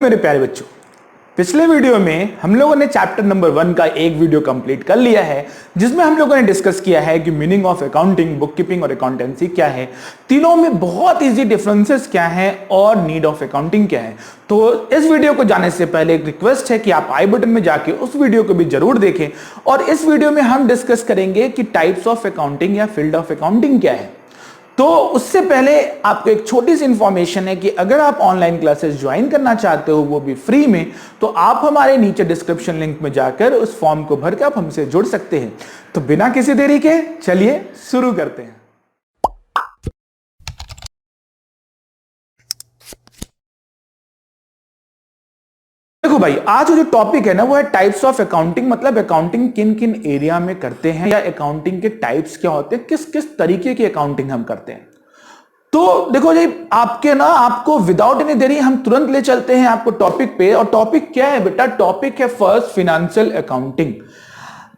मेरे प्यारे बच्चों, पिछले वीडियो में हम लोगों ने चैप्टर नंबर 1 का एक वीडियो कंप्लीट कर लिया है, जिसमें हम लोगों ने डिस्कस किया है कि meaning of accounting, book keeping और अकाउंटेंसी क्या है, तीनों में बहुत इजी डिफरेंसेस क्या है और नीड ऑफ अकाउंटिंग क्या है। तो इस वीडियो को जाने से पहले एक रिक्वेस्ट है कि आप आई बटन में जाके उस वीडियो को भी जरूर देखें। और इस वीडियो में हम डिस्कस करेंगे कि टाइप्स ऑफ अकाउंटिंग या फील्ड ऑफ अकाउंटिंग क्या है। तो उससे पहले आपको एक छोटी सी इंफॉर्मेशन है कि अगर आप ऑनलाइन क्लासेस ज्वाइन करना चाहते हो, वो भी फ्री में, तो आप हमारे नीचे डिस्क्रिप्शन लिंक में जाकर उस फॉर्म को भर के आप हमसे जुड़ सकते हैं। तो बिना किसी देरी के चलिए शुरू करते हैं। देखो भाई, आज जो टॉपिक है ना वो है टाइप्स ऑफ अकाउंटिंग, मतलब अकाउंटिंग किन किन एरिया में करते हैं या अकाउंटिंग के टाइप्स क्या होते हैं, किस किस तरीके की अकाउंटिंग हम करते हैं। तो देखो जी, आपको विदाउट एनी देरी हम तुरंत ले चलते हैं आपको टॉपिक पे। और टॉपिक क्या है बेटा? टॉपिक है फर्स्ट फाइनेंशियल अकाउंटिंग।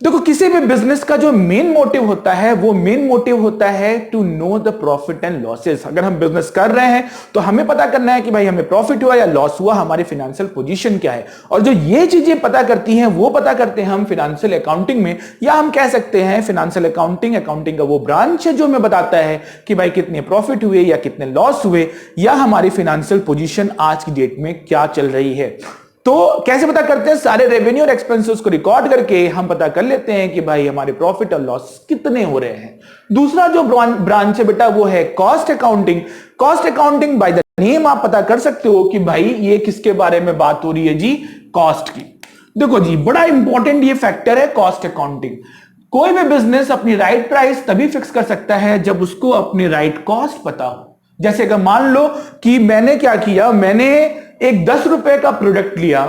देखो, किसी भी बिजनेस का जो मेन मोटिव होता है वो मेन मोटिव होता है to know the profit and losses. अगर हम बिजनेस कर रहे हैं तो हमें पता करना है कि भाई हमें प्रॉफिट हुआ या लॉस हुआ, हमारी फाइनेंशियल पोजीशन क्या है। और जो ये चीजें पता करती हैं वो पता करते हैं हम फाइनेंशियल अकाउंटिंग में, या हम कह सकते हैं फाइनेंशियल अकाउंटिंग का वो ब्रांच है जो हमें बताता है कि भाई कितने प्रॉफिट हुए या कितने लॉस हुए, या हमारी फाइनेंशियल पोजीशन आज की डेट में क्या चल रही है। तो कैसे पता करते हैं? सारे रेवेन्यू और एक्सपेंसेस को रिकॉर्ड करके हम पता कर लेते हैं कि भाई हमारे प्रॉफिट और लॉस कितने हो रहे हैं। दूसरा जो ब्रांच है बेटा वो है cost accounting. Cost accounting by the name आप पता कर सकते हो कि भाई ये किसके बारे में बात हो रही है जी? कॉस्ट की। देखो जी, बड़ा इंपॉर्टेंट ये फैक्टर है कॉस्ट अकाउंटिंग। कोई भी बिजनेस अपनी राइट प्राइस तभी फिक्स कर सकता है जब उसको अपनी राइट कॉस्ट पता हो। जैसे अगर मान लो कि मैंने क्या किया, मैंने एक 10 रुपए का प्रोडक्ट लिया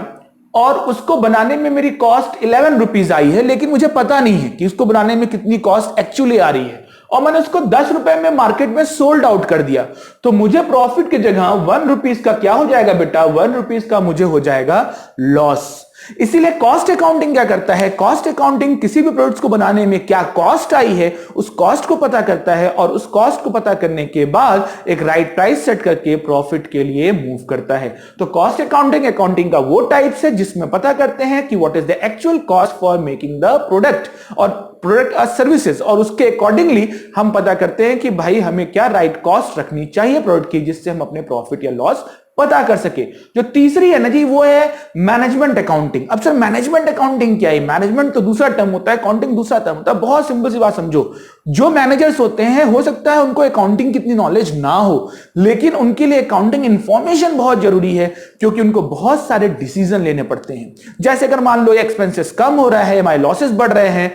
और उसको बनाने में मेरी कॉस्ट 11 रुपीज आई है, लेकिन मुझे पता नहीं है कि उसको बनाने में कितनी कॉस्ट एक्चुअली आ रही है, और मैंने उसको 10 रुपए में मार्केट में सोल्ड आउट कर दिया। तो मुझे प्रॉफिट की जगह 1 रुपीज का क्या हो जाएगा बेटा? 1 रुपीज का मुझे हो जाएगा लॉस। इसीलिए कॉस्ट अकाउंटिंग क्या करता है? कॉस्ट अकाउंटिंग किसी भी प्रोडक्ट्स को बनाने में क्या कॉस्ट आई है उस कॉस्ट को पता करता है, और उस कॉस्ट को पता करने के बाद एक राइट प्राइस सेट करके प्रॉफिट के लिए मूव करता है। तो कॉस्ट अकाउंटिंग का वो टाइप्स है जिसमें पता करते हैं कि what is the actual cost for making the product और प्रोडक्ट और सर्विसेज, और उसके अकॉर्डिंगली हम पता करते हैं कि भाई हमें क्या राइट कॉस्ट रखनी चाहिए प्रोडक्ट की, जिससे हम अपने प्रॉफिट या लॉस पता कर सके। जो तीसरी है ना जी, वो है मैनेजमेंट अकाउंटिंग। अब सर मैनेजमेंट अकाउंटिंग क्या है? मैनेजमेंट तो दूसरा टर्म होता है, अकाउंटिंग दूसरा टर्म होता है। बहुत सिंपल सी बात समझो, जो मैनेजर्स होते हैं हो सकता है उनको अकाउंटिंग कितनी नॉलेज ना हो, लेकिन उनके लिए अकाउंटिंग इंफॉर्मेशन बहुत जरूरी है, क्योंकि उनको बहुत सारे डिसीजन लेने पड़ते हैं। जैसे अगर मान लो एक्सपेंसेस कम हो रहा है, हमारे लॉसेस बढ़ रहे हैं,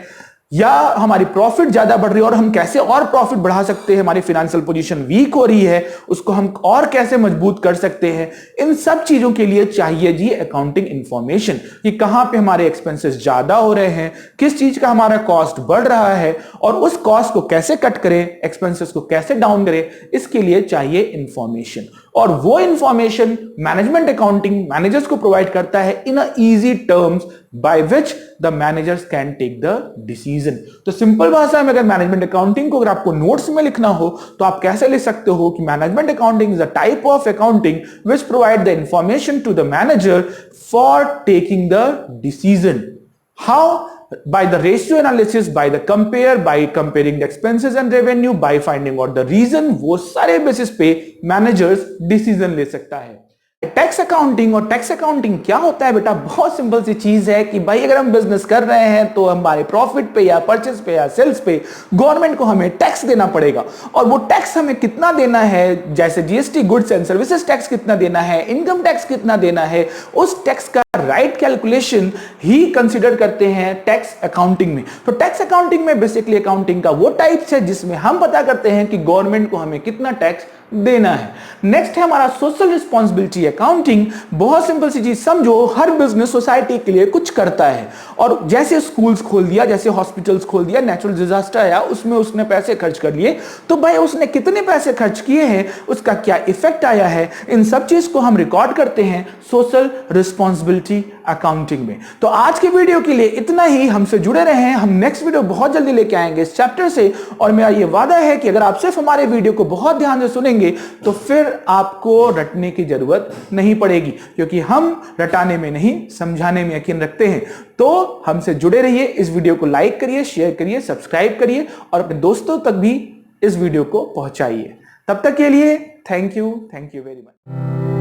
या हमारी प्रॉफिट ज्यादा बढ़ रही है और हम कैसे और प्रॉफिट बढ़ा सकते हैं, हमारी फाइनेंशियल पोजीशन वीक हो रही है, उसको हम और कैसे मजबूत कर सकते हैं, इन सब चीजों के लिए चाहिए जी अकाउंटिंग इंफॉर्मेशन, कि कहां पे हमारे एक्सपेंसेस ज्यादा हो रहे हैं, किस चीज का हमारा कॉस्ट बढ़ रहा है, और उस कॉस्ट को कैसे कट करें, एक्सपेंसेस को कैसे डाउन करें, इसके लिए चाहिए इंफॉर्मेशन। और वो इंफॉर्मेशन मैनेजमेंट अकाउंटिंग मैनेजर्स को प्रोवाइड करता है in a easy terms by which the managers can take the decision। तो सिंपल भाषा में अगर मैनेजमेंट अकाउंटिंग को अगर आपको नोट्स में लिखना हो तो आप कैसे लिख सकते हो कि management accounting is a type of accounting which provide the information to the manager for taking the decision। How? By the ratio analysis, by comparing the expenses and revenue, by finding out the reason। वो सारे basis पे managers decision ले सकता है। Tax accounting, और tax accounting क्या होता है बेटा? बहुत सिंपल सी चीज है कि भाई अगर हम बिजनेस कर रहे हैं तो हमारे प्रॉफिट पे या परचेज पे या सेल्स पे गवर्नमेंट को हमें टैक्स देना पड़ेगा, और वो टैक्स हमें कितना देना है, जैसे GST goods and services tax कितना देना है, इनकम टैक्स कितना देना है, उस टैक्स का राइट कैलकुलेशन ही कंसीडर करते हैं टैक्स अकाउंटिंग में। तो टैक्स अकाउंटिंग में बेसिकली अकाउंटिंग का वो टाइप्स है जिसमें हम पता करते हैं कि गवर्नमेंट को हमें कितना टैक्स देना है। नेक्स्ट है हमारा सोशल रिस्पॉन्सिबिलिटी अकाउंटिंग। बहुत सिंपल सी चीज समझो, हर बिजनेस सोसाइटी के लिए कुछ करता है, और जैसे स्कूल्स खोल दिया, जैसे हॉस्पिटल्स खोल दिया, नेचुरल डिजास्टर आया उसमें उसने पैसे खर्च कर लिए, तो भाई उसने कितने पैसे खर्च किए हैं, उसका क्या इफेक्ट आया है, इन सब चीज को हम रिकॉर्ड करते हैं सोशल रिस्पॉन्सिबिलिटी अकाउंटिंग में। तो आज के वीडियो के लिए इतना ही, हमसे जुड़े रहें, हम नेक्स्ट वीडियो बहुत जल्दी लेके आएंगे इस चैप्टर से। और मेरा ये वादा है कि अगर आप सिर्फ हमारे वीडियो को बहुत ध्यान से सुनेंगे तो फिर आपको रटने की जरूरत नहीं पड़ेगी, क्योंकि हम रटाने में नहीं समझाने में यकीन रखते हैं। तो हमसे जुड़े रहिए, इस वीडियो को लाइक करिए, शेयर करिए, सब्सक्राइब करिए और अपने दोस्तों तक भी इस वीडियो को पहुंचाइए। तब तक के लिए थैंक यू वेरी मच।